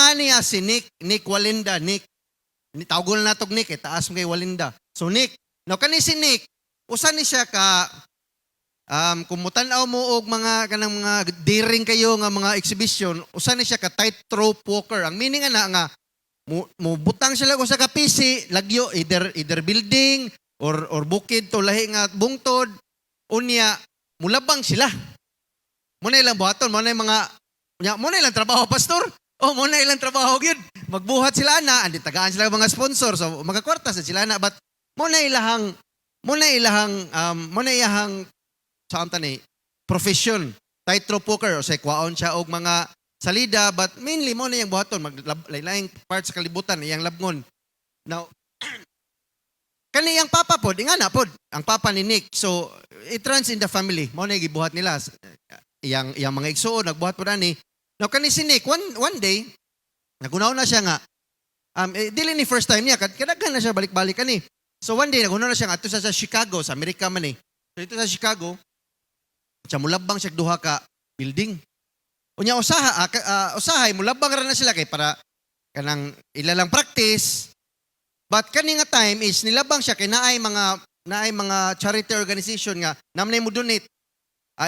nga niya si Nick Walinda, Nick. Tawagol na tog Nick, taas mo kay Walinda. So Nick, now kani si Nick, usa ni siya ka, kung mutanaw mo og kanang mga daring kayo nga mga exhibition, usa ni siya ka tightrope walker. Ang meaning nga, mo butang sila ko sa kapisi, lagyo, either building, or bukid to lahi nga bungtod, unya, mulabang sila. Muna ilang buhaton, muna ilang trabaho, pastor. Muna ilang trabaho yun. Magbuhat sila na, andi tagaan sila mga sponsor, so magkakwarta sa sila na, but muna ilahang saan tani, profession, tightrope walker, o say, kwaon siya og mga salida, but mainly muna yung buhaton, maglaing part sa kalibutan, iyang labngon. Now, kaniyang papa pod, ingana pod, ang papa ni Nick, so, it runs in the family, muna yung gibuhat nila, iyang mga igsuon, nagbuhat po ni. Now, kani si Nick, one day, nagunaw na siya nga, dili ni first time niya, kadaghan na siya balik-balik kani. So one day, nagunaw na siya nga, ato sa Chicago, sa Amerika man eh. So dito sa Chicago, siya mulabang siya duha ka building. Unya usahay, mulabang ra na sila kay para kanang ilalang practice. But kani nga time is nilabang siya kay naay mga charity organization nga namnay mo donate.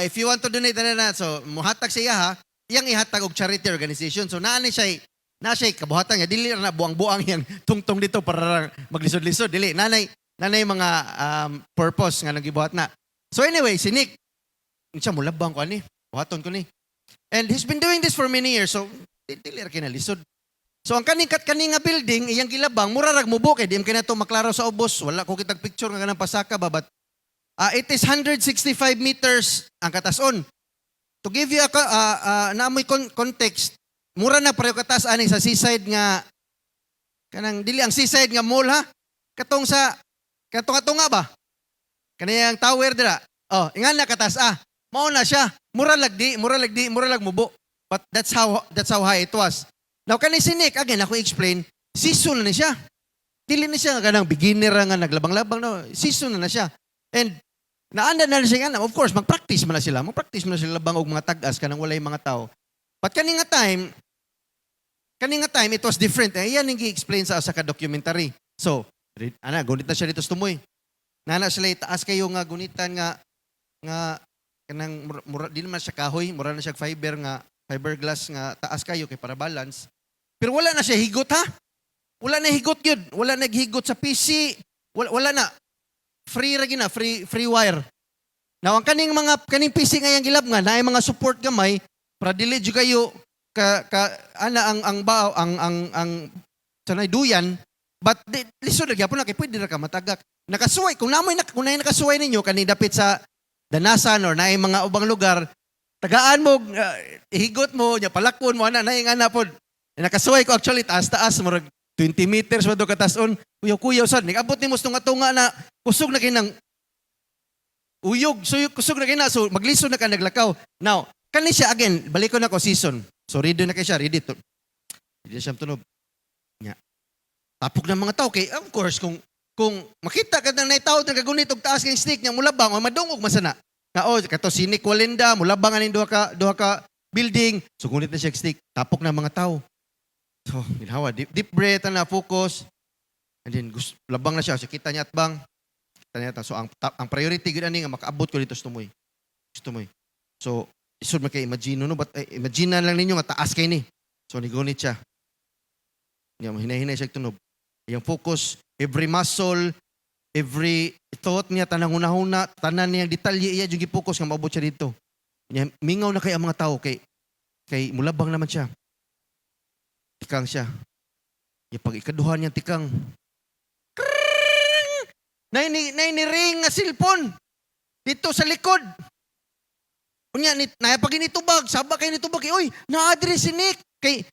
If you want to donate so muhatag siya ha, iyang ihatag og charity organization. So naa siya kabuhatan niya, dili na buang-buang yang tungtong dito para maglisod-lisod, dili. Nanay mga purpose nga nagibuhat na. So anyway, si Nick, siya mulabang ko ani, buhaton ko ni. And he's been doing this for many years, so dili ra kinalisod. So ang kani nga building, iyang gilabang, murarag mubo kay di man kinato maklaro sa ubos, wala ko kitag picture nga kanang pasaka ba, but it is 165 meters ang katason. To give you naamoy context, mura na pareho katas ani sa seaside nga kanang dili ang seaside nga mall ha. Katong nga ba? Kaniyang tower dira. Ingan na katas mao na siya. Mura lag mubo. But that's how high it was. Now kani si Nick, again ako explain, season na siya. Dili na siya nga kanang beginner nga naglabang-labang no. Season na siya. And naanda na siya nga, of course, mag-practice man na sila. Mag-practice man na sila labang og mga tag-as kanang walay mga tao. But kani nga time, it was different. Yan yung i-explain sa ka-documentary. So, gunit na siya dito sa tumoy. Nana sila itaas kayo nga gunitan nga kanang di naman siya kahoy, mura na siya fiberglass nga taas kayo kay para balance. Pero wala na siya higot ha. Wala na higot yun. Wala na higot sa PC. Wala na. Free ra gina, free wire. Now ang kaning PC nga yang gilab nga naay mga support gamay para dili jud kayo ang sanay duyan, but lisod na gyapon na kay pwede ra ka matagak. Nakasuway kung namoy nakasuway ninyo kani dapit sa Danasan or naay mga ubang lugar, tagaan mo higot mo nya palakpon mo ana pod. Nakasuway ko actually taas murag 20 meters mo do katason. Kuyaw sad nigabot nimo tunga na kusog na kinang uyog, so kusog na kina, so maglisod na ka naglakaw. Now, kani siya again, balik ko na ko season. So ready na kay siya, ready siya tunog. Nya. Tapok ng mga tao kay of course kung makita ka nang naitaw na kagunit og taas kay stick nya mulabang madungog masana. Kato si Nick Walinda, mulabang aning duha ka building, so gunit na siya stick. Tapok ng mga tao. So, ginhawa, deep breath na focus. And then labang na siya, so kita niya at bang. So ang priority gid ani nga makaabot ko dito sa tumoy. So isod man kay imagine no, but imagine lang ninyo nga taas kay ni. So nigunit siya. Nya hinahinay siya tunog. Yung focus, every muscle, every thought niya tanang hunahuna, tanan niyang detalye iya jud gi-focus nga maabot siya dito. Nya mingaw na kay ang mga tao kay mulabang naman siya. Tikang siya. Yung pag ikaduhan niya tikang ring nga cellphone dito sa likod. Unya pag initubag, saba kay nitubag, oy, na-address si Nick kay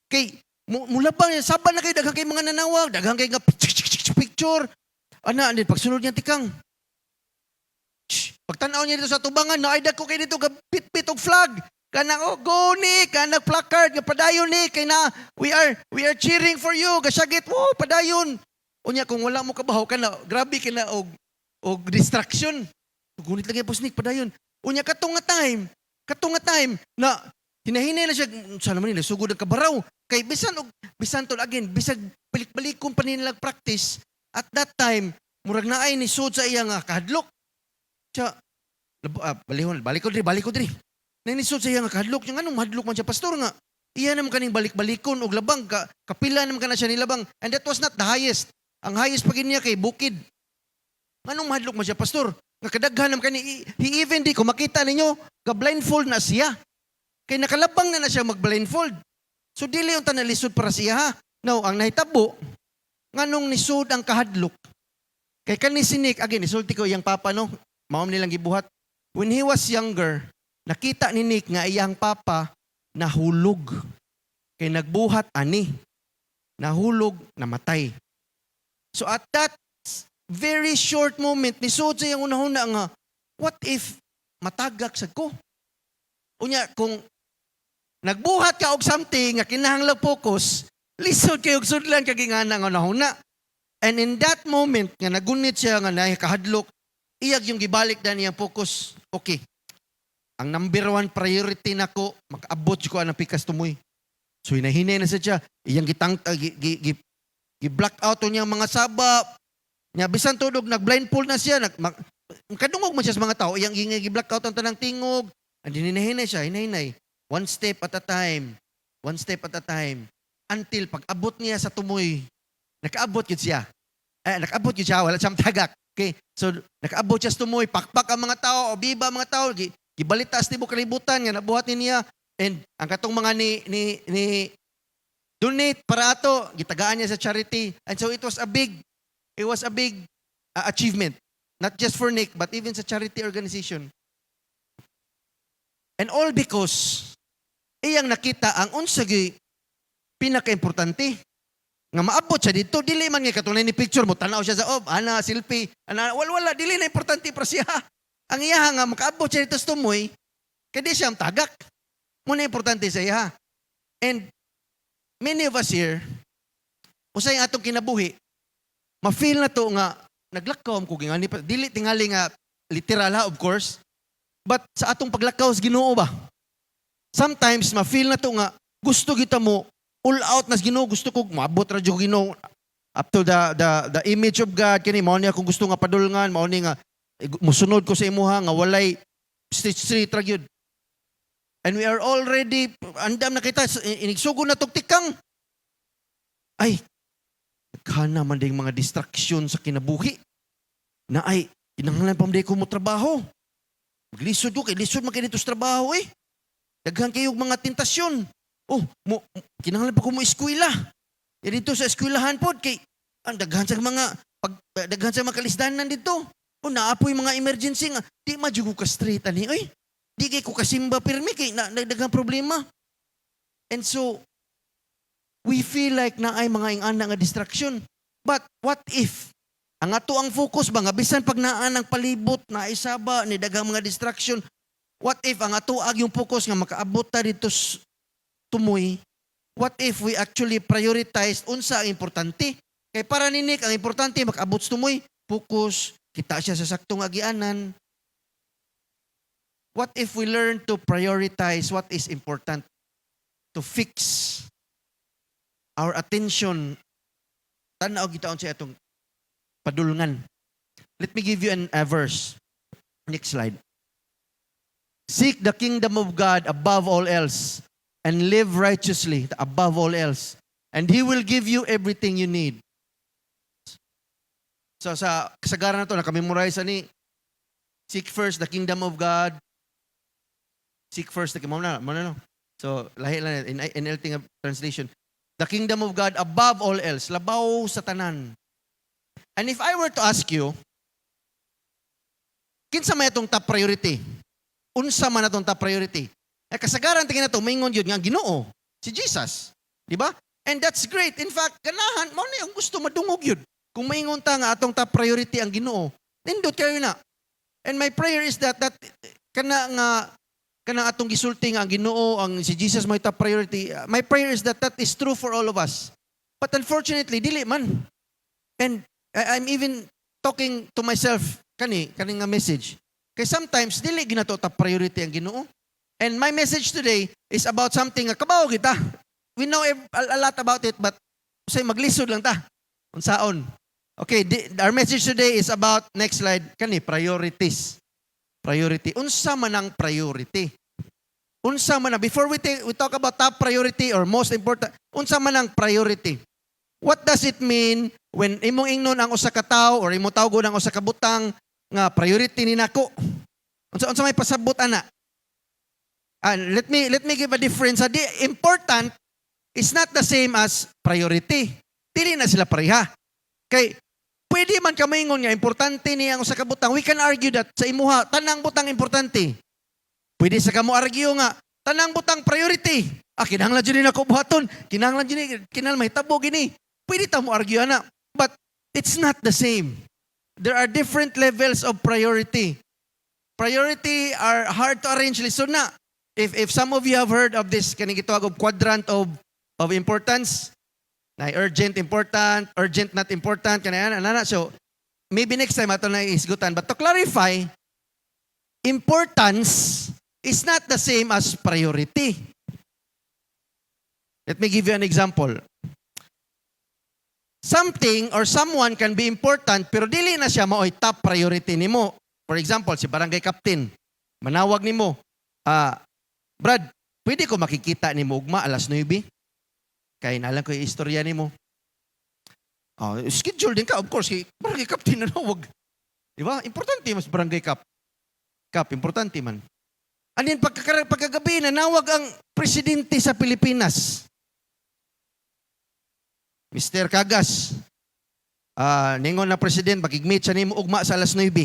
mulabang niya, saba na kay daghang kay mga nanawag, daghang kay nga picture. Ana, din pagsunod niya tikang. Pagtanaw niya dito sa tubangan, naaydag ko kay dito pit og flag. Kanang go Nick, kanang placard nga padayon Nick kay na we are cheering for you. Gasyagit, padayon. Unya kung wala mo kabahaw ka na, grabe ka na og distraction. Gunit lagi po sneak padayon. Unya katong nga time na Hinahinay na siya, sa naman nila, sugod ang kabaraw. Kay bisan tol again, bisag balik-balikon pa nila practice, at that time, murag naay ni sud sa iya nga kahadlok. Siya, balik ko diri. Nanisod sa iya nga kahadlok, yung anong mahadlok man siya, pastor nga. Iya naman kaning balik-balikon og labang, kapila naman ka na siya nilabang. And that was not the highest. Ang highest pagin niya kay bukid. Anong mahadlok man siya, pastor? Nga kadaghan naman kani, he even di, kung makita ninyo, ka-blindfold na siya. Kay nakalabang na siya mag-blindfold. So dili yung tanalisod para siya ha. Now, ang nahitabo, nganong nisod ang kahadlok. Kay kanisinik, again, isulti ko iyang papa, no? Maom nilang gibuhat. When he was younger, nakita ni Nick nga iyang papa nahulog. Kay nagbuhat ani. Nahulog, namatay. So at that very short moment, nisod sa iyang unahuna nga, what if matagak sad ko? Unya, kung nagbuhat ka og something nga kinahanglan focus, lisod kayo og sudlan kagingana nga nahuna. And in that moment nga nagunit siya nga naay kahadlok, iyag yung gibalik na niyang focus. Okay. Ang number one priority nako makaabot ko ang pikas tumoy. So hinahinay na siya. Iyang gi-black out niyang mga saba. Nya bisan tudog nag-blindfold na siya, kadungog man siya sa mga tao, iyang gi-black out ang tanang tingog. And hinahinay siya, hinahinay. One step at a time. One step at a time. Until pag abot niya sa tumoy, nakaabot yun siya. Nakaabot yun siya, wala siyang tagak. Okay? So, nakaabot siya sa tumoy, pakpak ang mga tao, o biba ang mga tao, gibalitas ni kalibutan, nga nabuhat niya. And ang katong mga ni donate para ato, gitagaan niya sa charity. And so it was a big achievement. Not just for Nick, but even sa charity organization. And all because iyang nakita ang unsagi pinaka-importante nga maabot siya dito, dili man nga katunay ni picture mo, tanaw siya sa ana selfie, wala dili na importante para siya. Ang iya nga makaabot siya dito sa tumoy, kaya di siya tagak. Muna importante sa iya. And many of us here, usay atong kinabuhi, ma-feel na to nga naglakaw ko nga dili tingali nga literal ha, of course. But sa atong paglakaw sa Ginoo ba? Sometimes ma-feel na to nga gusto kita mo all out na sa Ginoo, gusto ko maabot ra jud Ginoo up to the image of God kini mao niya kung gusto nga padulngan, mao ni nga musunod ko sa imuha nga walay straight ra gyud. And we are already andam na kita inigsugo na tog tikang. Ay kana man ding mga distraction sa kinabuhi. Na ay kinahanglan pa man ko mo trabaho. Maglisod ko, kay lisod man kayo dito sa trabaho eh. Daghan kayong mga tentasyon. Kinahanglan pa ko mo eskwela. E dito sa eskwelahan po, kay ang daghan sa mga kalisdanan dito. Naapoy mga emergency nga. Di madyo ko ka-straight ani. Oy, di kay ko kasimba pirmi, kay nagdaghang problema. And so, we feel like na ay mga ingana nga distraction. But what if ang ato ang focus ba nga bisan pag naa ng palibot na isaba ni daghang mga distraction, what if ang ato yung focus nga makaabot ta dito tumoy? What if we actually prioritize unsa ang importante? Kay para ni Nick ang importante makaabot sa tumoy, focus, kita siya sa saktong agianan. What if we learn to prioritize what is important? To fix our attention. Tanaw gitaon sa atong padulngan. Let me give you a verse. Next slide. Seek the kingdom of God above all else and live righteously above all else. And He will give you everything you need. So sa kasagaran na to, nakamemorize ni seek first the kingdom of God. Seek first the kingdom. No. So lahi lang in NLT translation. The kingdom of God above all else. Labaw sa tanan. And if I were to ask you, kinsa may itong top priority? Unsa man itong top priority? Kasagaran tingin na ito, maingon yun nga Ginoo, si Jesus. Di ba? And that's great. In fact, ganahan, mo na yung gusto madungog yun. Kung maingon ta nga atong top priority ang Ginoo, nindot kayo na. And my prayer is that kana atong gisulti nga ang Ginoo, ang si Jesus may top priority. My prayer is that is true for all of us. But unfortunately, dili man. And I'm even talking to myself kani nga message. Kay sometimes dili ginato ta priority ang Ginoo. And my message today is about something nga kabaw kita. We know a lot about it, but say maglisod lang ta. Unsaon? Okay, our message today is about, next slide, priorities. Priority. Unsa man ang priority? Unsa man ang, before we talk about top priority or most important, unsa man ang priority? What does it mean when imong ingnon ang usa ka tawo or imong tawgon ang usa ka butang nga priority ni nako? Unsa may pasabot ana? Let me give a difference. The important is not the same as priority. Dili na sila pareha. Kay pwede man ka maingon nga importante ni ang usa ka butang. We can argue that sa imuha tanang butang importante. Pwede sa kamo argue nga tanang butang priority. Kinahanglan jud ni nako buhaton. Kinahanglan mahitabo gini. Pwede ta mo argue ana. But it's not the same. There are different levels of priority. Priority are hard to arrange. Listen na. If some of you have heard of this, kaning gitawag og quadrant of importance, na urgent, important, urgent, not important, kanina. So, maybe next time ato na isgutan. But to clarify, importance is not the same as priority. Let me give you an example. Something or someone can be important pero dili na siya mao'y top priority nimo. For example, si barangay captain, manawag nimo, Brad, pwede ko makikita ni mo ugma alas 9? Kaya naalam ko yung istorya ni mo. Schedule din ka, of course. Barangay captain na nawag. Diba? Importante mas barangay cap. Importante man. And then pagkagabi na nawag ang presidente sa Pilipinas. Mr. Cagas. Ningon na president, makigmeet siya ni mo ugma sa alas 9.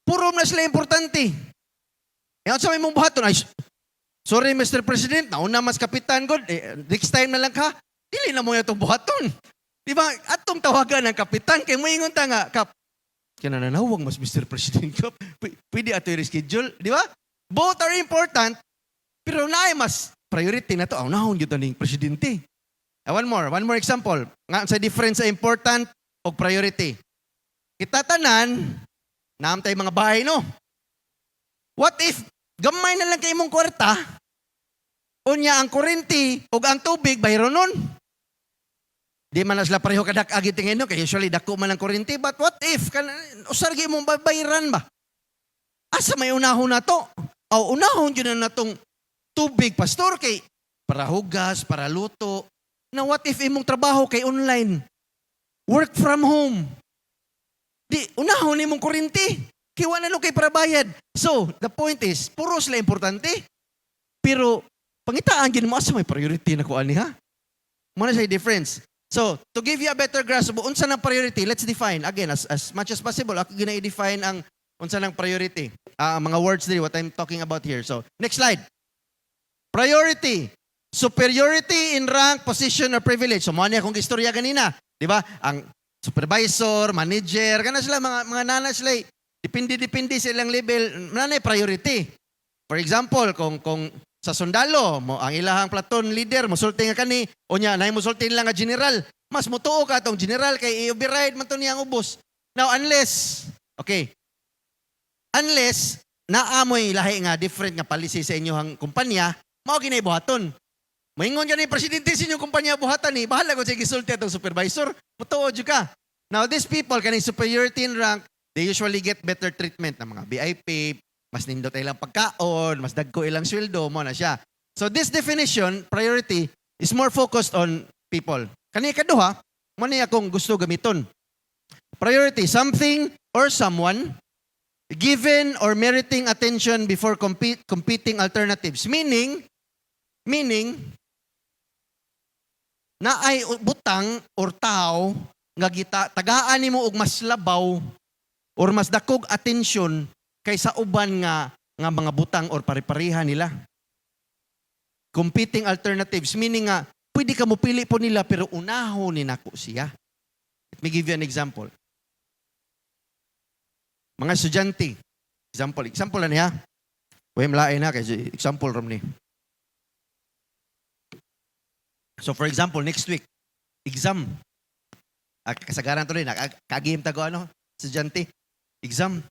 Puro na sila importante. Yan sa may mong buhaton, sorry Mr. President, nauna mas kapitan God, next time na lang ka, dili na mo itong buhaton. Di ba? Atong tawagan ng kapitan, kay mo ingon ta nga, Kap, kinananawag mas Mr. President, Kap, pwede ato i-reschedule, di ba? Both are important, pero naay mas priority na to, nahon yun ning presidente. One more example, nga sa difference sa important o priority. Kita tanan, naam tayo mga bahay, no? What if gamay na lang kay imong kwarta, unya ang kurente o ang tubig, bayro nun? Di man na sila pareho kadak-agi tingin no, kaya usually dako man ang kurente, but what if, usargi mong babayran ba? Asa may unahon na to? O unahon yun na natong tubig, pastor, kay para hugas, para luto. Na what if imong trabaho kay online? Work from home. Di, unahon imong kurente. Kiwa na kay para bayad. So, the point is, puro sila importante. Pero, pangitaan gin mo, asa may priority na kuan ni ha? Muna siya difference. So, to give you a better grasp, unsa ng priority, let's define. Again, as much as possible, ako gina-define ang unsa ng priority. Mga words dito, what I'm talking about here. So, next slide. Priority. Superiority in rank, position, or privilege. So, muna akong istorya ganina. Di ba? Ang supervisor, manager, kana sila, mga nana sila, depende sa ilang level, nanay priority. For example, kung sa sundalo, ang ilahang platoon leader, musulti nga kani, o niya, naay musulti nila nga general, mas mutuo ka itong general, kay i-override man to niyang ubos. Now, unless naamoy lahi nga different nga policy sa inyong kumpanya, mao ginay buhaton. Maingon ka ni presidente sa inyong kumpanya buhatan ni, bahala ko sa gisulti itong supervisor, mutuo dyan ka. Now, these people, kani superiority in rank, they usually get better treatment ng mga VIP, mas nindot ilang pagkaon, mas dagko ilang sweldo, mo na siya. So this definition, priority, is more focused on people. Kani kaduha, mo niya akong gusto gamiton. Priority, something or someone given or meriting attention before competing alternatives. Meaning, na ay butang or tao nga tagaan nimo og mas labaw or mas dakog atensyon kaysa uban nga mga butang or pare-pareha nila. Competing alternatives, meaning nga, pwede ka mo pili po nila pero unaho ni nako siya. Let me give you an example. Mga estudyante, example na niya. Huwag malain na, kasi example ram ni. So for example, next week, exam. Kasagaran to rin, kagihim tago estudyante. Exam.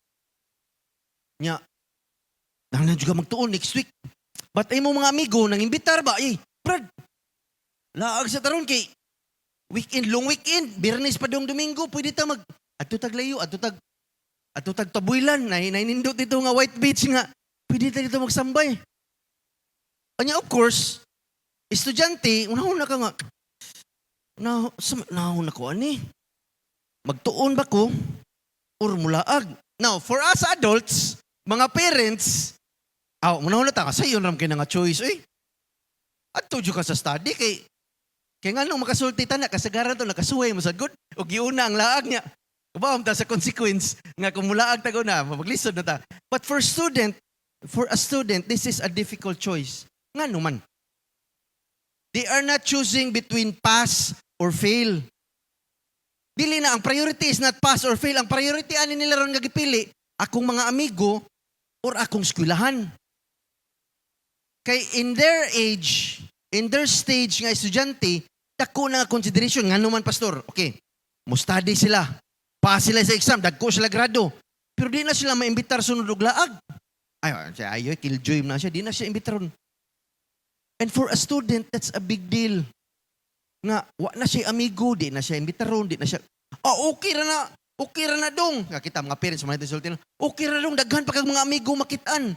Nya, Nang juga magtuon next week. But ay mo mga amigo, nang imbitar ba? Brad, laag sa taron kay weekend, long weekend, Biyernes pa dong Domingo, pwede ta adto tag layo, adto tag tabuilan, nainindot dito nga White Beach nga, pwede ta dito magsambay. Anya of course, estudyante, unahon na ka nga, nahon na ko ani. Magtuon ba ko or mulaag? Now, for us adults, mga parents, unahon na ta, kasi yun ram kayo nga choice, adto ka sa study, kaya nga nung makasulti ta na, kasagaran to, nakasuhay mo sa good, o giuna ang laag niya. Kabawam ta sa consequence, nga kung mulaag ta ko na, maglisod na ta. But for a student, this is a difficult choice. Nga naman. They are not choosing between pass or fail. Dili na, ang priority is not pass or fail. Ang priority, ani nila ron nga gipili, akong mga amigo or akong eskwelahan. Kay in their age, in their stage nga estudyante, dako na consideration nga naman pastor. Okay, mo study sila. Pass sila sa exam, dagko sila grado. Pero di na sila maimbitar sunod og laag. Ayo killjoy na siya, di na siya imbitaron. And for a student, that's a big deal. Nga, wa na siya amigo, di na siya imbitaron, di na siya, okay ra na dong. Nga kita, mga parents, mga natin okay ra dong, daghan pa kag mga amigo makitaan.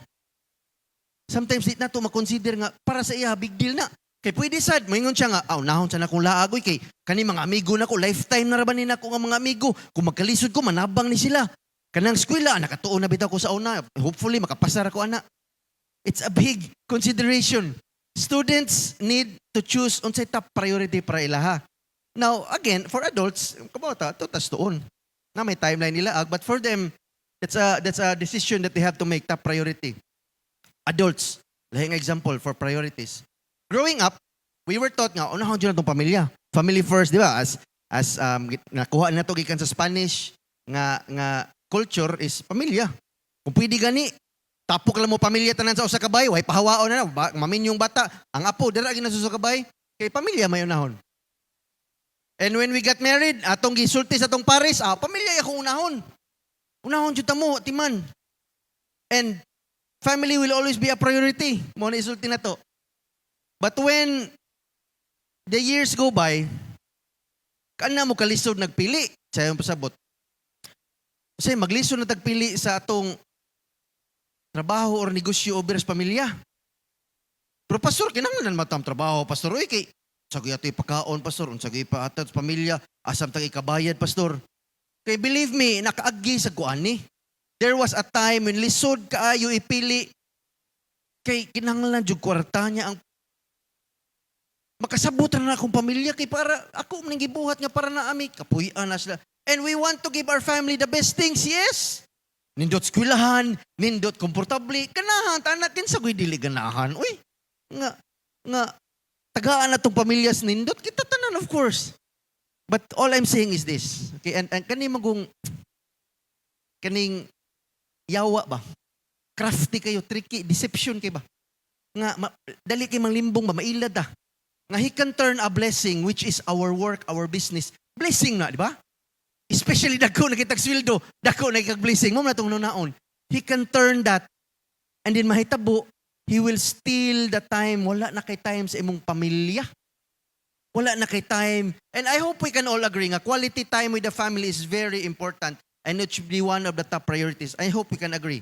Sometimes, di na to makonsider nga, para sa iya, big deal na. Kay pwede sad, maingon siya nga, nahon sa na kong laagoy, kay kani mga amigo na ko, lifetime na rabanin ako nga mga amigo. Kung magkalisod ko, manabang ni sila. Kanang eskwela, nakatuon na bitaw ko sa una. Hopefully, makapasar ako, ana. It's a big consideration. Students need to choose unsay top priority para ilaha. Now, again, for adults, kabota, tutas tuon. Na may timeline nila, but for them, that's a decision that they have to make top priority. Adults, lahing example for priorities. Growing up, we were taught nga, unahon dyan itong pamilya. Family first, di ba? As nakuha na ito gikan sa Spanish, nga culture is pamilya. Kung pwede gani, tapok lang mo pamilya tanan sa usa ka bahay, way pahawaon na, maminyong bata. Ang apo, dira gina sa kabay, kay pamilya may unahon. And when we got married, atong gisulti sa atong pares, pamilya akong unahon. Unahon jud ta mo, timan. And family will always be a priority. Mo na isulti na to. But when the years go by, kana mo kalisod nagpili, sa iyong pasabot. Kasi maglisod na tagpili sa atong trabaho or negosyo over sa pamilya. Pero pastor, kinahanglan matam trabaho, pastor. Kay sagay ato ipakaon, pastor. Sagay pa ato sa pamilya. Asam tag ikabayad, pastor. Kay believe me, nakaagi sa kuani. There was a time when lisod kaayo ipili. Kay kinahanglan jud kwarta niya ang makasabutan na akong pamilya. Kay para ako maning gibuhat nga para na ami. Kapuy-an na sila. And we want to give our family the best things, yes. Nindot skwilahan, nindot komportable, kanahan, tanakin sa kuy dili ganahan. Uy, nga, tagaan na tong pamilyas nindot, kita tanan of course. But all I'm saying is this, okay, and kaning yawa ba? Crafty kayo, tricky, deception kayo ba? Nga, dali kayo manglimbong ba, mailad ah. Nga he can turn a blessing, which is our work, our business, blessing na, di ba? Especially dako nakitag sweldo, dako nakitag blessing mo na tong nunaon. He can turn that and then mahitabo, he will steal the time. Wala na kay time sa imong pamilya. Wala na kay time. And I hope we can all agree nga quality time with the family is very important and it should be one of the top priorities. I hope we can agree.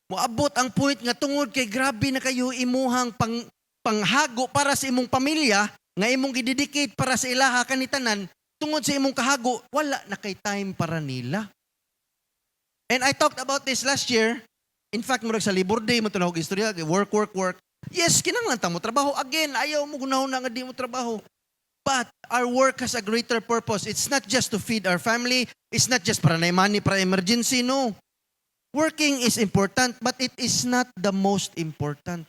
Moabot ang point nga tungod kay grabe na kayo imuhang panghago para sa imong pamilya, nga imong gidedicate para sa ilaha kanitanan, tungod sa imong kahago, wala na kay time para nila. And I talked about this last year. In fact, murag sa Labor Day, mo tunawag istorya, work. Yes, kinahanglan ta mo trabaho. Again, ayaw mo gunahon na nga di mo trabaho. But our work has a greater purpose. It's not just to feed our family. It's not just para na money, para emergency. No. Working is important, but it is not the most important.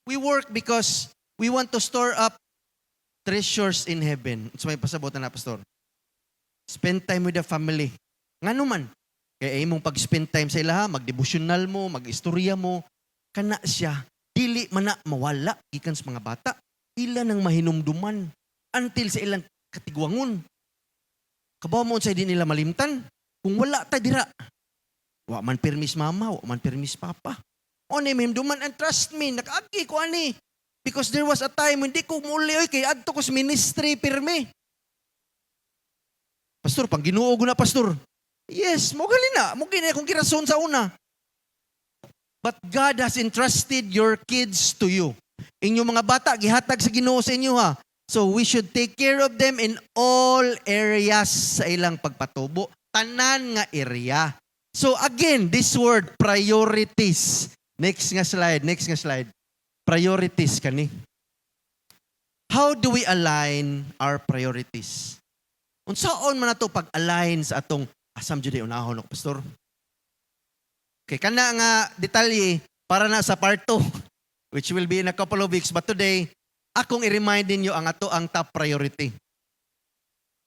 We work because we want to store up treasures in heaven. It's may pasabot na pastor. Spend time with the family. Nga naman, kaya imong pag-spend time sa ilaha, mag-devotional mo, mag-istorya mo, kana siya, dili man na mawala, gikan sa mga bata. Ila nang mahinumduman until sa ilang katigwangon. Kabaw mo unsay di nila malimtan. Kung wala ta dira, wa man permis mama, wa man permis papa. on him duman and trust me, nakaagi ko ani. Because there was a time hindi ko muli oy kay adto ko sa ministry pirme. Pastor, pang Ginoo na pastor. Yes, mo gali na, mo gini akong kirason sa una. But God has entrusted your kids to you. Inyong mga bata gihatag sa Ginoo sa inyo ha. So we should take care of them in all areas sa ilang pagpatubo. Tanan nga area. So again, this word, priorities. Next nga slide. Priorities kani. How do we align our priorities? Unsaon man nato pag-align sa atong asam jud unahon no pastor? Okay, kana nga detalye para na sa part 2 which will be in a couple of weeks, but today akong i-remind ninyo ang top priority.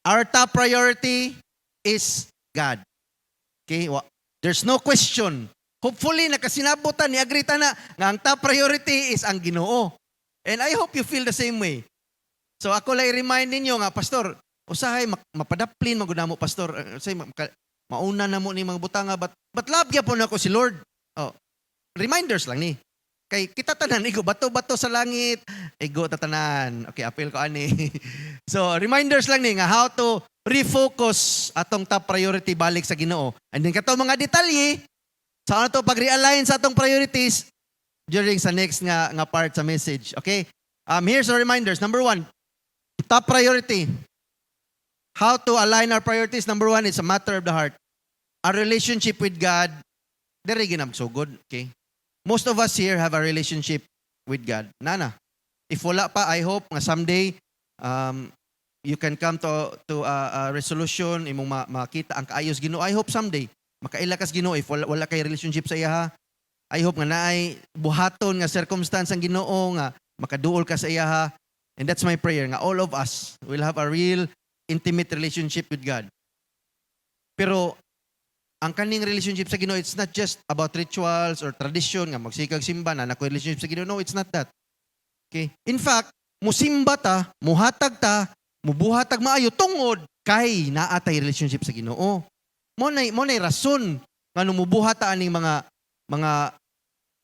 Our top priority is God. Okay, there's no question. Hopefully nakasinabutan ni agrita na nga ang top priority is ang Ginoo. And I hope you feel the same way. So ako lang i-remind ninyo nga pastor, usahay mapadaplin maguna mo pastor, say mauna na mo ni mga butanga but love gyapon ako si Lord. Oh, reminders lang ni. Kay kita tanan igo bato-bato sa langit, igo tatanan. Okay, appeal ko ani. So, reminders lang ni nga how to refocus atong top priority balik sa Ginoo. And then kato mga detalye sa ano to pag-realign sa atong priorities during sa next nga part sa message. Okay? Here's the reminders. Number 1, top priority. How to align our priorities. Number 1, it's a matter of the heart. Our relationship with God, diri ginam so good. Okay? Most of us here have a relationship with God. Nana, if wala pa, I hope nga someday you can come to a resolution, imong makita ang kaayos Ginoo. I hope someday makaila kas Ginoo if wala kay relationship sa iya ha. I hope nga naay buhaton nga circumstance ang Ginoo nga makaduol ka sa iya ha. And that's my prayer nga all of us will have a real intimate relationship with God. Pero ang kaning relationship sa Ginoo, it's not just about rituals or tradition nga magsikag simba na nakoy relationship sa Ginoo. No, it's not that. Okay? In fact, musimba ta, muhatag ta, mubuhatag maayo tungod kay naatay relationship sa Ginoo. Mo nay rason nga numubuhat ta aning mga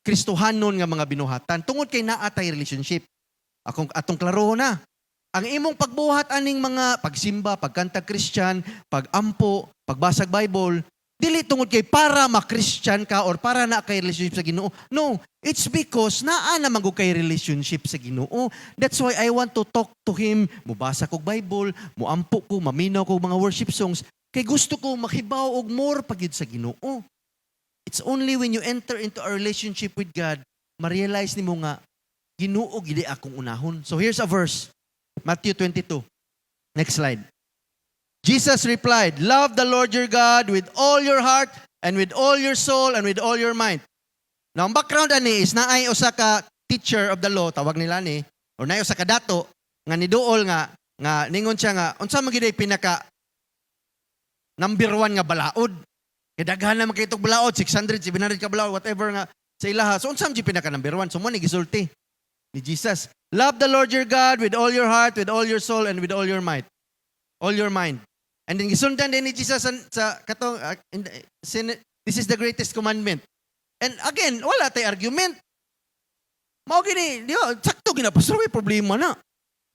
Kristohanon nga mga binuhatan tungod kay naatay relationship. Atong klaro na. Ang imong pagbuhat aning mga pagsimba, pagkanta Christian, pagampo, pagbasag Bible, dili tungod kay para ma-Christian ka or para na kay relationship sa Ginoo. No, it's because naa na magug kay relationship sa Ginoo. That's why I want to talk to Him. Mubasa kog Bible, muampo ko, maminaw ko mga worship songs. Kay gusto ko makibaw og more pagid sa Ginoo. It's only when you enter into a relationship with God, ma-realize nimo nga Ginoo gid akong unahon. So here's a verse. Matthew 22. Next slide. Jesus replied, love the Lord your God with all your heart and with all your soul and with all your mind. Now, ang background ani is naay usa ka teacher of the law, tawag nila ni, or naay usa ka dato nga niduol nga ningon siya nga unsa man gid pinaka number 1 nga balaod. Kay daghan na makitog balaod, 600, 700 ka balaod, whatever nga sa ilaha. So unsa man gid pinaka number 1? So mo ni gisulti ni Jesus. Love the Lord your God with all your heart, with all your soul and with all your might. All your mind. And then gisundan din ni Jesus sa katong this is the greatest commandment. And again, wala tay argument. Mao gini, di ba? Sakto gina pastor, may problema na.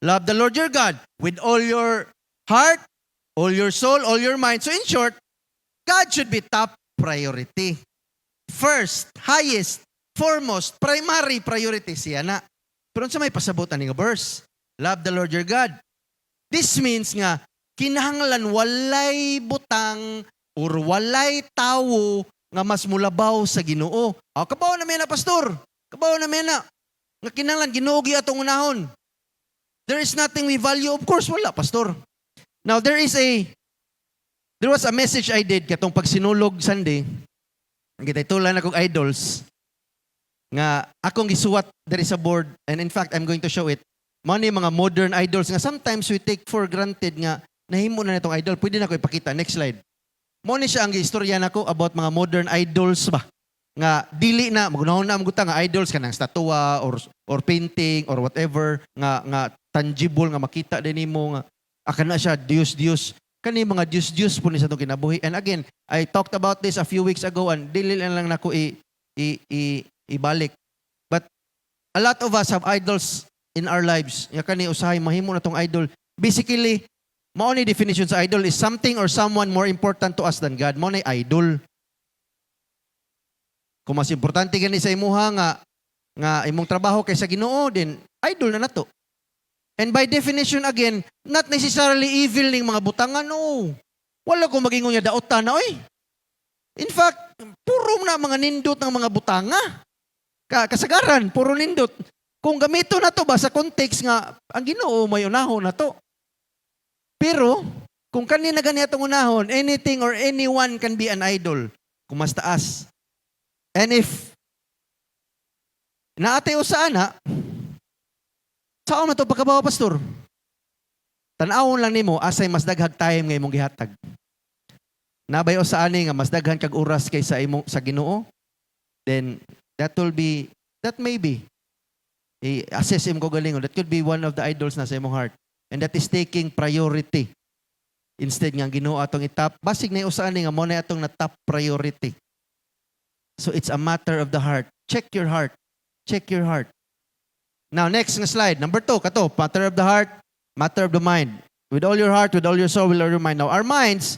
Love the Lord your God with all your heart, all your soul, all your mind. So in short, God should be top priority. First, highest, foremost, primary priority siya na. Pero sa may pasabutan nga verse, love the Lord your God. This means nga kinahanglan walay butang or walay tawo nga mas mulabaw sa Ginoo. Kabaw na mena pastor. Kabaw na mena. Nga kinahanglan Ginoo gi atong unahon. There is nothing we value. Of course wala pastor. Now there was a message I did katong pagsinulog Sunday. Gitaytulan akong idols nga akong gisuwat there is a board and in fact I'm going to show it. Mao ni mga modern idols nga sometimes we take for granted nga nahimo na nitong idol. Pwede na ko ipakita. Next slide. Mao ni siya ang istorya nako about mga modern idols ba. Nga dili na magunahon na ang nga idols kanang statua or painting or whatever nga tangible nga makita din nimo nga aka na siya Dios kani mga Dios po ni sa itong kinabuhi. And again, I talked about this a few weeks ago and dili lang nako ibalik. But a lot of us have idols in our lives. Ya kani usahay mahimo na tong idol. Basically, mao ni definition sa idol is something or someone more important to us than God. Mao ni idol. Kung mas importante gani sa imuha nga imong trabaho kaysa Ginoo, then idol na nato. And by definition again, not necessarily evil ning mga butangan, no. Wala ko magingon niya daotan na, oy. In fact, puro na mga nindot ng mga butanga. Kasagaran, puro nindot. Kung gamito na to ba sa context nga, ang Ginoo may unahon na to. Pero, kung kanina ganitong unahon, anything or anyone can be an idol. Kung mas taas. And if naatay o sana, saan na to pagkabawa, pastor? Tanawon lang nimo asay mas daghag time nga imong gihatag. Nabay o sa ani nga mas daghan kag oras kaysa imong sa Ginoo, then that may be assess imong galingon. That could be one of the idols na sa imong heart. And that is taking priority. Instead nga Ginoo atong itap, basig na usa ani nga mo na atong na top priority. So it's a matter of the heart. Check your heart. Check your heart. Now, next nga slide. Number 2, kato, matter of the heart, matter of the mind. With all your heart, with all your soul, with all your mind. Now, our minds,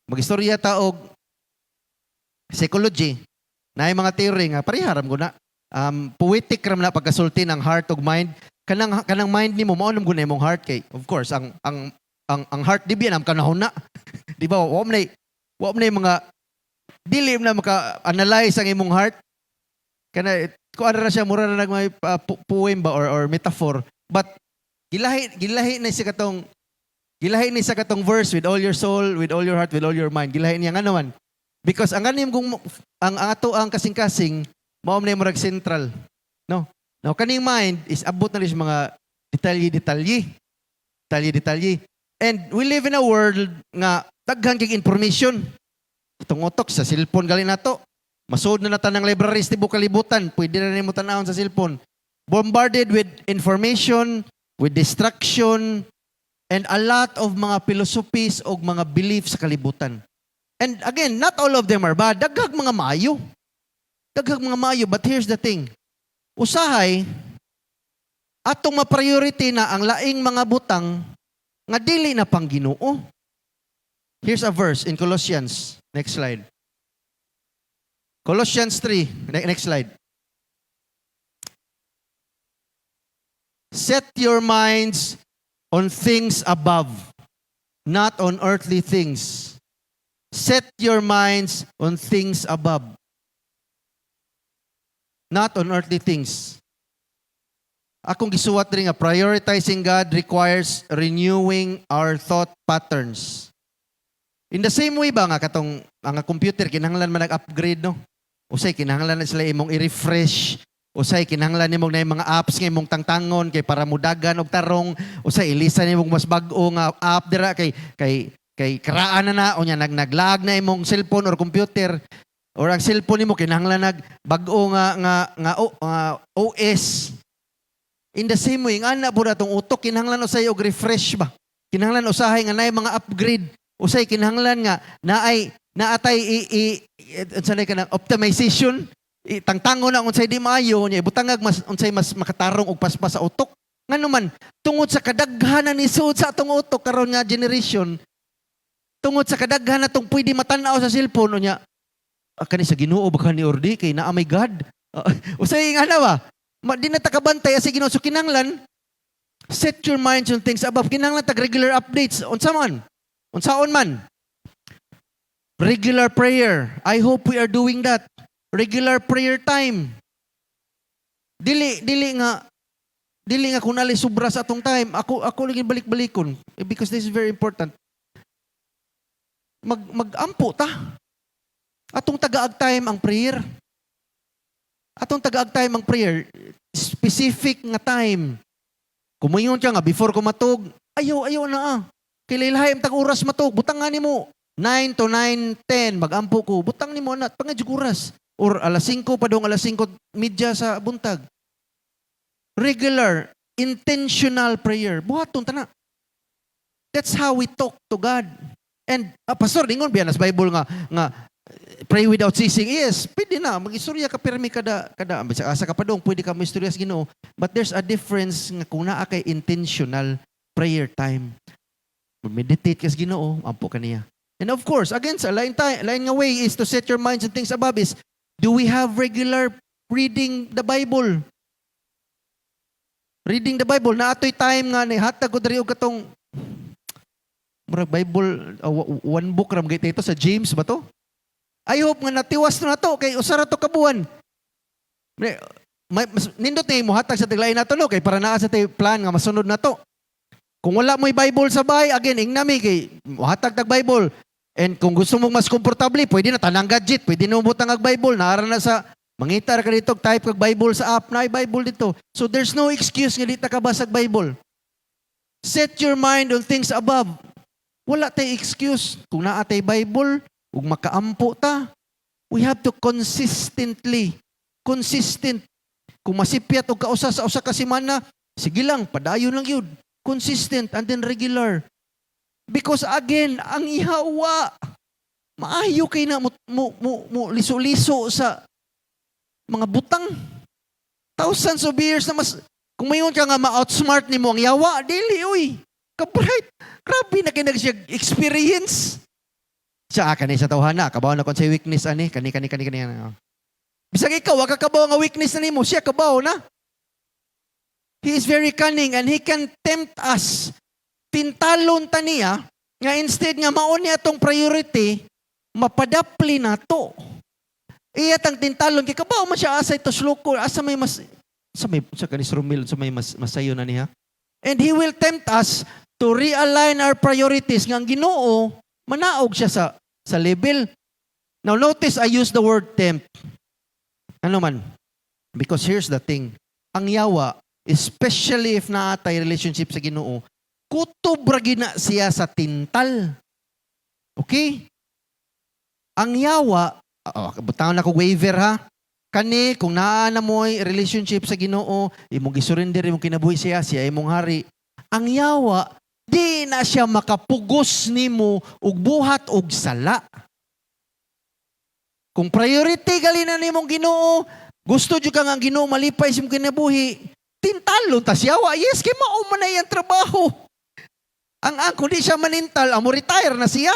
mag-istorya ta og psychology, na yung mga theory nga, pariharam ko na, poetic ram na pagkasulti ng heart og mind. Kanang mind ni mo, maunam ko na yung heart kay, of course, ang heart, di ba, kanahon na. Di ba, wap na yung mga dili na maka-analyze ang imong heart. Kana kung ano na siya mura na may poem ba or metaphor. But gilahi na sa katong verse with all your soul, with all your heart, with all your mind. Gilahi niya nga naman. Because ang ganim kung ang ato ang kasing-kasing mao na murag central. No. Now kaning mind is abot na rin sa mga detalye. And we live in a world nga daghan kay information. Itong utok sa cellphone gali nato. Masud na tanang libraries tibuok kalibutan, pwede na nimo tan-awon sa cellphone. Bombarded with information, with distraction, and a lot of mga philosophies o mga beliefs sa kalibutan. And again, not all of them are bad. Daghag mga maayo. But here's the thing. Usahay, atong ma-priority na ang laing mga butang nga dili na pang Ginoo. Here's a verse in Colossians. Next slide. Colossians 3. Next slide. Set your minds on things above, not on earthly things. Set your minds on things above, not on earthly things. Akong gisuwat rin nga, prioritizing God requires renewing our thought patterns. In the same way ba nga katong ang computer kinahanglan man nag-upgrade, no? Usay kinahanglan na sila imong i-refresh, usay kinahanglan nimong na mga apps nga imong tangtangon kay para mudagan og tarong, usay ilisan nimong mas bag-o nga app dira kay karaan na unya naglag na imong cellphone or computer or ang cellphone nimo kinahanglan bag-o nga OS. In the same way, ana pud atong utok kinahanglan usay og refresh ba. Kinahanglan usahay nga naay mga upgrade. Usay kinahanglan nga naatay sanay ka na optimization, tangtangon na unsay di maayo nya ibutangag unsay mas makatarong og paspas sa utok. Nganuman tungod sa kadaghanan ni suod sa atong utok karon nga generation, tungod sa kadaghanan natong pwede matanaw sa cellphone nya kani sa Ginoo ba kani ordi kay naa may God. Usay nga na ba? Di na takabantay sa Ginoo. So kinahanglan set your minds on things above. Kinahanglan tag regular updates unsaon man. Regular prayer. I hope we are doing that. Regular prayer time. Dili nga kunali sobra sa atong time. Ako lagi balik-balikon because this is very important. Magampo ta. Atong tagaag time ang prayer. Specific nga time. Kumayon ka nga before ko matug, ayaw na Kililahim tag oras matug, butang nga nimo 9 to 9:10 magampo ko. Butang nimo na pangajug oras or alas 5 pa dong alas 5:30 sa buntag. Regular, intentional prayer. Buhaton ta na. That's how we talk to God. And pastor, ningon biya nas Bible nga pray without ceasing. Yes, pwede na magistorya ka pirmi kada asa ka pa dong pwede ka maistorya sa Ginoo. But there's a difference nga kung naa kay intentional prayer time. Meditate ka sa Ginoo, ampo kaniya. And of course, again, sa lain nga way is to set your minds on things above is, do we have regular reading the Bible? Reading the Bible. Na ato'y time nga, hatag ko dari og katong murag Bible, one book ram gayta ito sa James ba to? I hope nga natiwas na to, kay usara to kabuan. Nindot na mo hatag sa tiglain na to, no? Kay para naa sa plan nga masunod na to. Kung wala mo'y Bible sa bahay, again, ingnami kay hatag tag Bible. And kung gusto mong mas komportable, pwede na tanang gadget, pwede na umutang ang Bible, naara na sa mangitar ka dito, type kag Bible sa app, na Bible dito. So there's no excuse nga dito ka basag Bible. Set your mind on things above. Wala tay excuse. Kung naa tay Bible, ug makaampo ta, we have to consistent. Kung masipyat og kausa sa usa ka semana, sige lang, padayon lang yun. Consistent and then regular. Because again, ang ihawa, maayo kay na mo liso-liso sa mga butang. Thousands of years na mas, kung mayon ka nga ma-outsmart ni mo ang yawa, dili, uy, ka-bright. Grabe na kayo siya experience. Siya, kanay sa tawhana, kabaw na kon sa weakness, ani, kani. Bisag ikaw, wag kabaw nga weakness na nimo, siya kabaw na. He is very cunning and he can tempt us. Tintalon ta niya, nga instead nga maon niya itong priority, mapadapli na to. Iya tang tintalon, kaya kabaw man siya asa ito sloko, asa may sa kanis Romil, sa may masayo na niya. And he will tempt us to realign our priorities. Nga ang Ginoo, manaog siya sa level. Now notice I use the word tempt. Ano man? Because here's the thing. Ang yawa, especially if naatay relationship sa Ginoo, kutob ra gina siya sa tintal. Okay? Ang yawa, butangan ako waiver ha. Kani, kung naa na mo'y relationship sa Ginoo, imong gisurrender, imong kinabuhi siya imong hari. Ang yawa, di na siya makapugos nimo og buhat og sala. Kung priority galina nimong Ginoo, gusto jud ka nga ang Ginoo malipay sa imong kinabuhi, tintalon ta siya wa. Yes, kay mao man na iyang trabaho. Ang kung di siya manintal, amo retire na siya.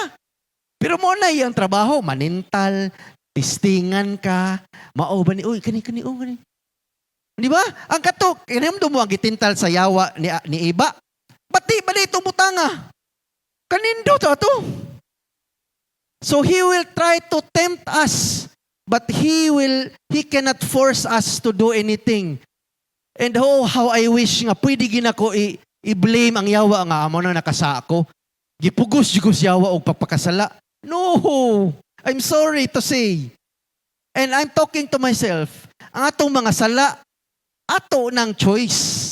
Pero mo na iyang trabaho, manintal, testingan ka, mao ba ni, uy, kani. Di ba? Ang katok, kinamdo mo ang gitintal sa yawa ni Iba. Bati itong butanga. Kanindo to. So he will try to tempt us, but he cannot force us to do anything. And how I wish nga pwede ginako i-blame ang yawa nga amo na nakasa ako. Gipugos yawa og pagpakasala. No! I'm sorry to say. And I'm talking to myself. Ang atong mga sala, ato ng choice.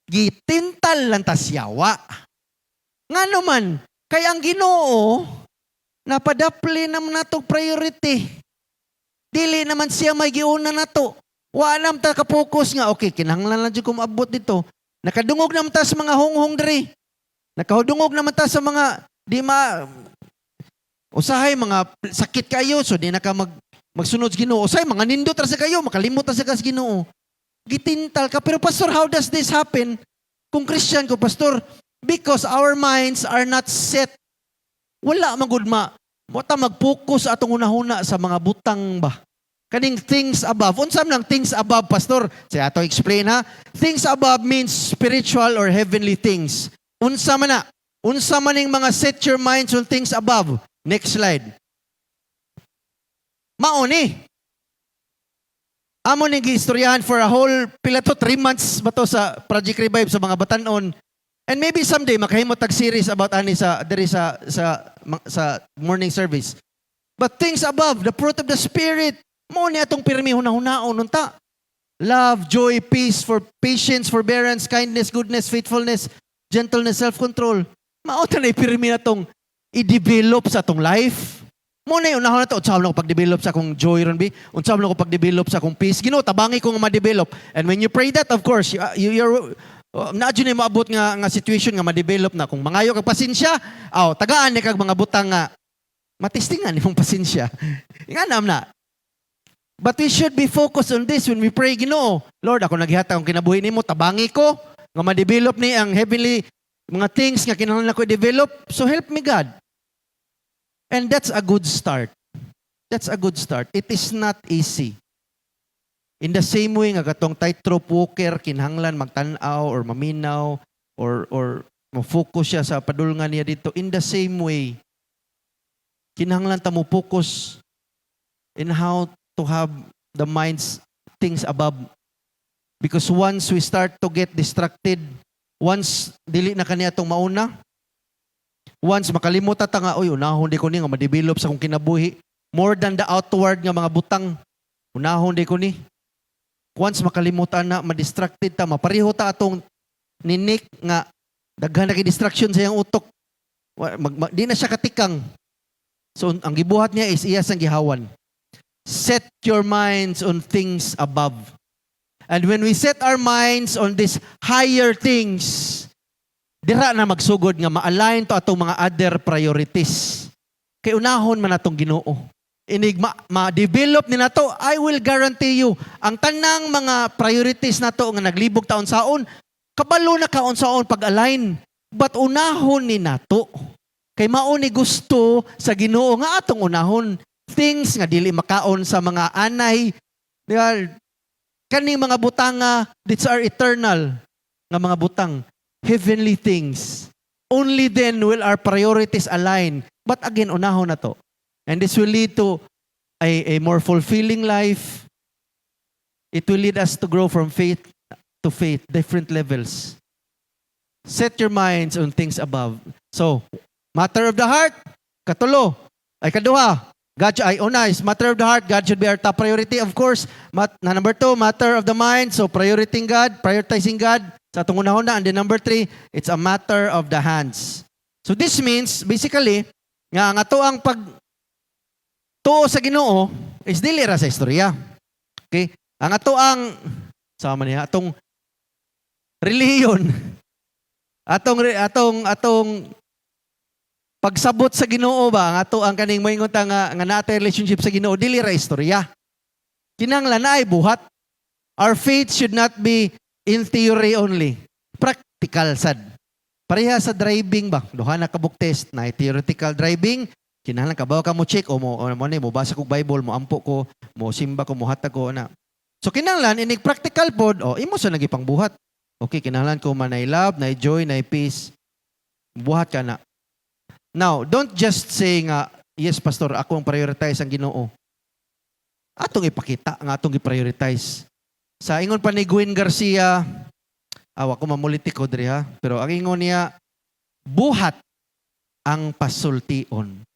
Gitintal lang tas yawa. Nga naman, kaya ang Ginoo, napadapli naman natong priority. Dili naman siya may giuna na to. Wa nam ta ka-focus nga, okay, kinahanglan lang dyan kumabot dito. Nakadungog naman ta sa mga honghong diri. Nakadungog naman ta sa mga, usahay, mga sakit kayo, so di na ka magsunod sa Ginoo. Usahay, mga nindot ra sa kayo, makalimot ra sa Ginoo. Gitintal ka. Pero pastor, how does this happen? Kung Christian ko, pastor, because our minds are not set. Wala magudma. Wata mag-focus atong una-una sa mga butang ba? Kaning things above. Unsam lang things above, pastor? Saya ato explain ha. Things above means spiritual or heavenly things. Unsa man na? Unsa man ning mga set your minds on things above. Next slide. Mauni. Amo ning giistoryahan for a whole pila to 3 months ba to sa Project Revive sa mga batanon. And maybe someday makahimot tag series about ani sa morning service. But things above, the fruit of the Spirit, mo ni atong pirmi hunahunahon unta. Love, joy, peace, patience, forbearance, kindness, goodness, faithfulness, gentleness, self-control. Mao ta na pirmi natong i-develop sa atong life. Mo na unahon na to, unsahon na ko pag-develop sa akong joy ron bi, unsahon na ko pag-develop sa akong peace. Ginoo tabangi ko nga ma-develop. And when you pray that, of course, you're Naadyo na maabot nga situation nga ma-develop na kung mangayo kag pasensya, tagaan ni kag mga butang nga matistingan imong pasensya. Inganam na. But we should be focused on this when we pray, Ginoo. Lord, ako nagihata akong kinabuhi nimo, tabangi ko nga ma-develop ni ang heavenly mga things nga kinahanglan ko i-develop. So help me, God. And that's a good start. That's a good start. It is not easy. In the same way nga katong tightrope walker kinahanglan magtan-aw or maminaw or mo-focus siya sa padulngan niya dito. In the same way, kinahanglan ta mo focus in how to have the mind's things above. Because once we start to get distracted, once dili na kaniya itong mauna, once makalimutan ta nga, unahon di ko ni nga ma-develop sa kong kinabuhi, more than the outward nga mga butang, unahon di ko ni. Once makalimutan na, ma-distracted ta, mapariho ta atong ninik nga, daghan na distraction sa iyang utok, di na siya katikang. So, ang gibuhat niya is iya sang gihawan. Set your minds on things above. And when we set our minds on these higher things, dira na magsugod nga ma-align to atong mga other priorities. Kay unahon man atong Ginoo. Inig ma-develop ni nato, I will guarantee you, ang tanang mga priorities nato nga naglibog taon saon, kabalo na kaon saon pag-align. But unahon ni nato. Kay mao ni gusto sa Ginoo nga atong unahon things nga dili makaon sa mga anay. Kaning mga butanga, these are eternal nga mga butang. Heavenly things. Only then will our priorities align. But again, unahon na to. And this will lead to a more fulfilling life. It will lead us to grow from faith to faith, different levels. Set your minds on things above. So, matter of the heart, katulo. Ay kaduha, matter of the heart, God should be our top priority. Of course, number 2, matter of the mind. So, prioritizing God sa atong unahon na. And then number 3, it's a matter of the hands. So, this means, basically, nga ang ato ang tuo sa Ginoo is dili ra sa istorya. Okay? Ang ato ang sama niya atong reliyon. Atong pagsabot sa Ginoo ba ang ato ang kaning moingon ta nga naatay relationship sa Ginoo dili ra istorya. Kinahanglan na ay buhat. Our faith should not be in theory only. Practical sad. Pareha sa driving ba? Duha na kabuk test na theoretical driving. Kinahanglan kabaw ka mo check o mo basa ko Bible, mo ampo ko, mo simba ko, mo hatag ko na. So kinahanglan inig practical pod, imo sa nagipang buhat. Okay, kinahanglan ko man ay love, na joy, na peace. Buhat ka na. Now, don't just say nga, yes pastor, ako ang prioritize ang Ginoo. Atong ipakita nga atong i-prioritize. Sa ingon pa ni Gwen Garcia, awa ko mamuliti ko diri ha, pero ang ingon niya, buhat ang pasultion.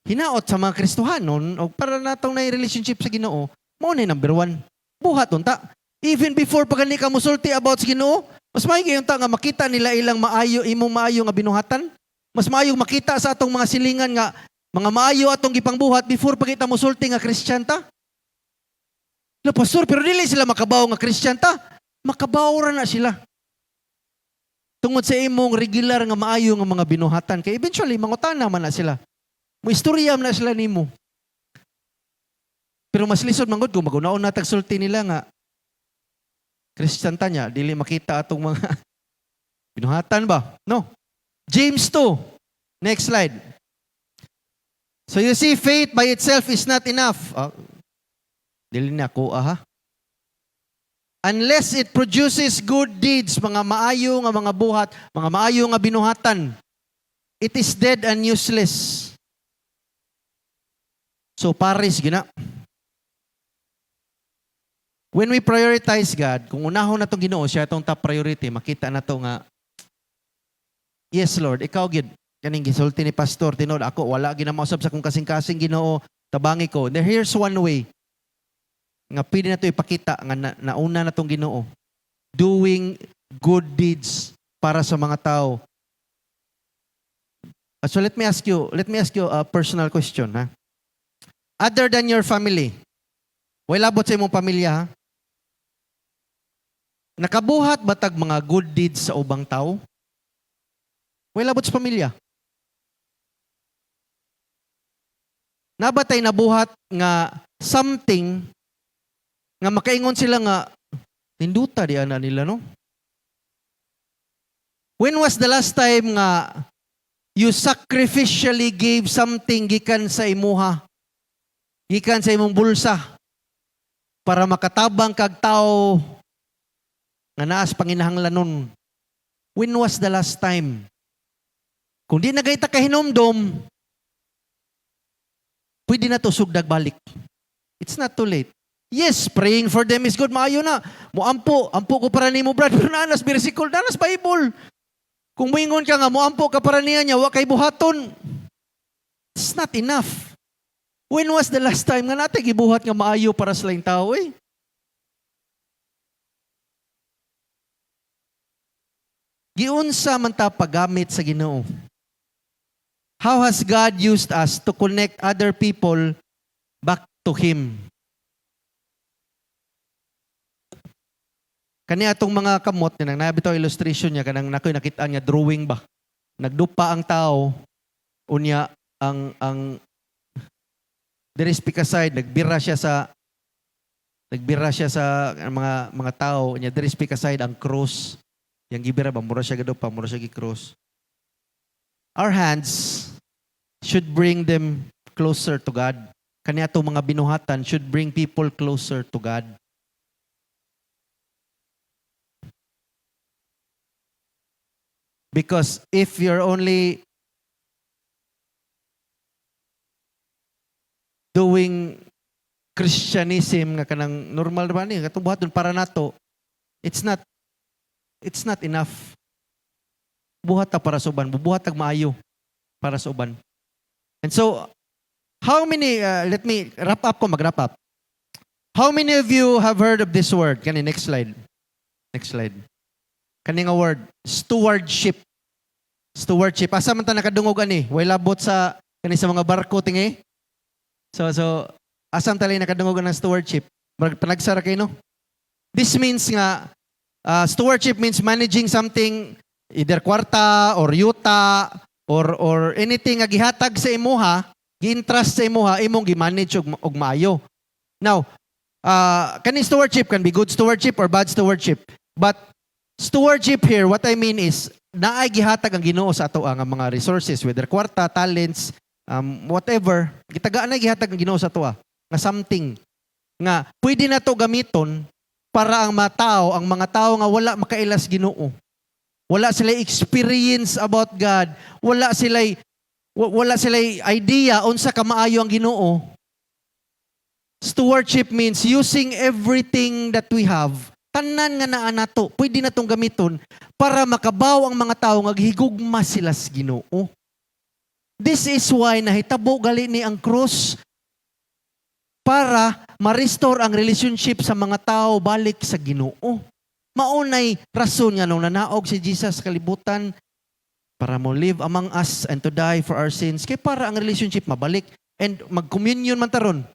Hinaot sa mga Kristohanon o para natong na relationship sa Ginoo, mo na number 1. Buhat unta. Even before pag ani ka musulti about sa Ginoo, mas maayong unta nga makita nila ilang imong maayo nga binuhatan. Mas maayong makita sa atong mga silingan nga mga maayo atong gipangbuhat before pag kita musulti nga Christian ta. No, pastor, pero dili sila makabaw nga Christian ta. Makabaw ra na sila. Tungod sa imong regular nga maayo nga mga binuhatan kay eventually mangutana man na sila. Mo istorya na sila nimo. Pero mas lisod manggod kung magunaon na tagsulti nila nga Christian ta niya, dili makita atong mga binuhatan ba? No. James 2. Next slide. So you see, faith by itself is not enough. Dili na ko ha. Unless it produces good deeds, mga maayo nga mga buhat, mga maayo nga binuhatan, it is dead and useless. So, pares, gina. When we prioritize God, kung unahon na itong Ginoo, siya itong top priority, makita na ito nga, yes, Lord, ikaw, gid, kaning gisulti ni Pastor, tinod, ako, wala ginamausap sa kung kasing-kasing Ginoo, tabangi ko. Here's one way, nga pwede na ito ipakita, nga nauna na itong Ginoo. Doing good deeds para sa mga tao. So let me ask you a personal question, ha? Other than your family, wala abot sa imong pamilya, ha? Nakabuhat batag mga good deeds sa ubang tao? Wala labot sa pamilya. Nabatay nabuhat nga something nga makaingon sila nga ninduta di ana nila, no? When was the last time nga you sacrificially gave something gikan sa imuha, gikan sa imong bulsa, para makatabang kag tao nga naas panginahanglanon? When was the last time? Kung di nagayta kahinomdom, pwede na to sugdag balik. It's not too late. Yes, praying for them is good. Maayo na. Muampo ko para nimo, brad. Pero nanas bersikol, nanas Bible. Kung moingon ka nga, muampo ka para niya, wa kay buhaton. It's not enough. When was the last time nga natin gibuhat nga maayo para sa laing tao, eh? Giunsa man ta paggamit sa Ginoo? How has God used us to connect other people back to Him? Kani atong mga kamot, nang nabitaw illustration niya, kanang nakoy nakita niya drawing ba? Nagdupa ang tao, unya ang there is pikaside, nagbira siya sa mga tao, unya there is pikaside ang cross. Yang gibira ba, mura siya gadupa, mura siya gi-cross. Our hands should bring them closer to God. Kani atong mga binuhatan should bring people closer to God. Because if you're only doing Christianism nga kanang normal ba ni katong buhaton para nato, it's not enough. Buhat ta para sa uban, bubuhat tag maayo para sa uban. And so, how many, let me wrap up ko, mag-wrap up. How many of you have heard of this word? Kani, next slide. Next slide. Kani nga word, stewardship. Stewardship. Asa man ta nakadungog ani? Way labot sa kani sa mga barko tingi. So asam talay nakadungog ng stewardship. Panagsara kay no? This means nga stewardship means managing something, either kwarta or yuta or anything nga gihatag sa imuha, gi-entrust sa imuha, imong gi-manage og maayo. Now, kani stewardship can be good stewardship or bad stewardship. But stewardship here, what I mean is, naay gihatag ang Ginoo sa ato nga mga resources, whether kwarta, talents, whatever, gitagaan na gihatag ang Ginoo sa ato nga something nga pwede na to gamiton para ang mga tao nga wala makailas Ginoo. Wala sila experience about God, wala sila idea unsa ka maayo ang Ginoo. Stewardship means using everything that we have, tanan nga naa nato, pwede na tong gamiton para makabaw ang mga tao nga higugma sila sa Ginoo. This is why nahitabo gali ni ang cross para ma-restore ang relationship sa mga tao balik sa Ginoo. Maunay rason nga nung nanaog si Jesus sa kalibutan para mo live among us and to die for our sins. Kaya para ang relationship mabalik and mag-communion man taron.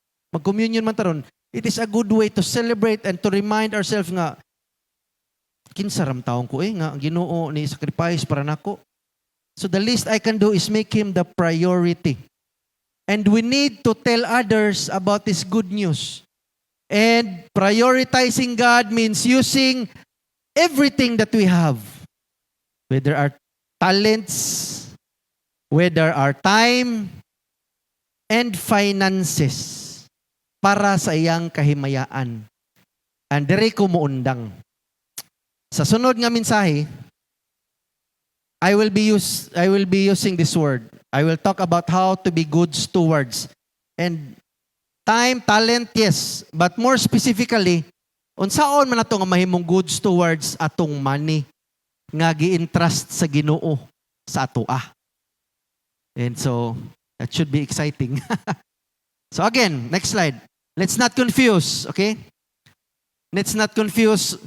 It is a good way to celebrate and to remind ourselves nga kinsa ram taong ko nga ang Ginoo ni sacrifice para nako. So the least I can do is make Him the priority. And we need to tell others about this good news. And prioritizing God means using everything that we have. Whether our talents, whether our time, and finances para sa iyang kahimayaan. And diri ko muundang. Sa sunod nga mensahe, I will be using this word. I will talk about how to be good stewards. And time, talent, yes. But more specifically, unsaon man nato nga mahimong good stewards atong money nga gi-entrust sa Ginoo sa atoa. And so, that should be exciting. So again, next slide. Let's not confuse, okay? Let's not confuse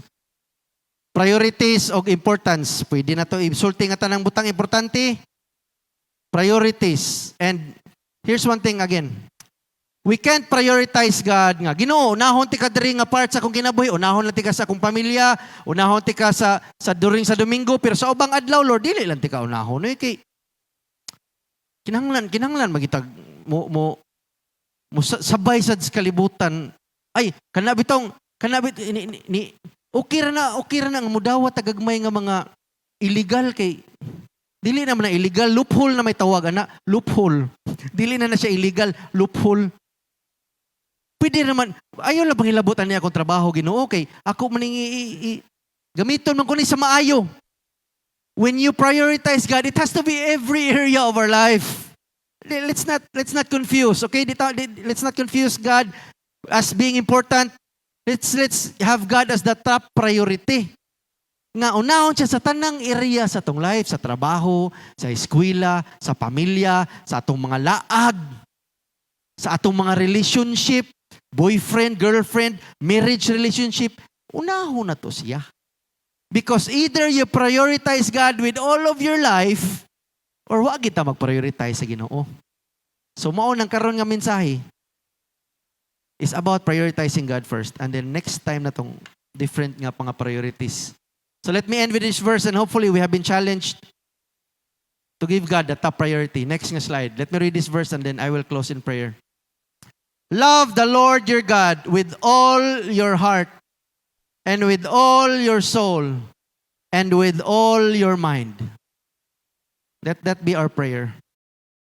priorities o importance. Pwede na to isulti nga tanang butang importante. Priorities. And here's one thing again. We can't prioritize God nga. Ginoo, unahon ti ka diri nga part sa akong kinabuhi, unahon lang ti ka sa akong pamilya, unahon ti ka sa during sa Domingo, pero sa ubang adlaw, Lord, dili lang ti ka unahon. Kay kinahanglan magitag mo sabay sa kalibutan. Ay, kanabit okay ra na ang mudawat tagagmay nga mga illegal kay dili naman na illegal, loophole na may tawag ana, loophole. Dili na siya illegal, loophole. Pwede naman, ayaw lang bang hilabutan niya akong trabaho, Ginoo, okay. Ako maning gamiton man ko ni sa maayo. When you prioritize God, it has to be every area of our life. Let's not confuse, okay? Let's not confuse God as being important. Let's have God as the top priority. Nga unahon siya sa tanang area sa atong life, sa trabaho, sa eskwela, sa pamilya, sa atong mga laag, sa atong mga relationship, boyfriend, girlfriend, marriage relationship, unahon na to siya. Because either you prioritize God with all of your life, or wag kita mag-prioritize sa Ginoo. So mao nang karon nga mensahe is about prioritizing God first, and then next time na tong different nga mga priorities. So let me end with this verse, and hopefully we have been challenged to give God the top priority. Next nga slide. Let me read this verse and then I will close in prayer. Love the Lord your God with all your heart and with all your soul and with all your mind. Let that be our prayer.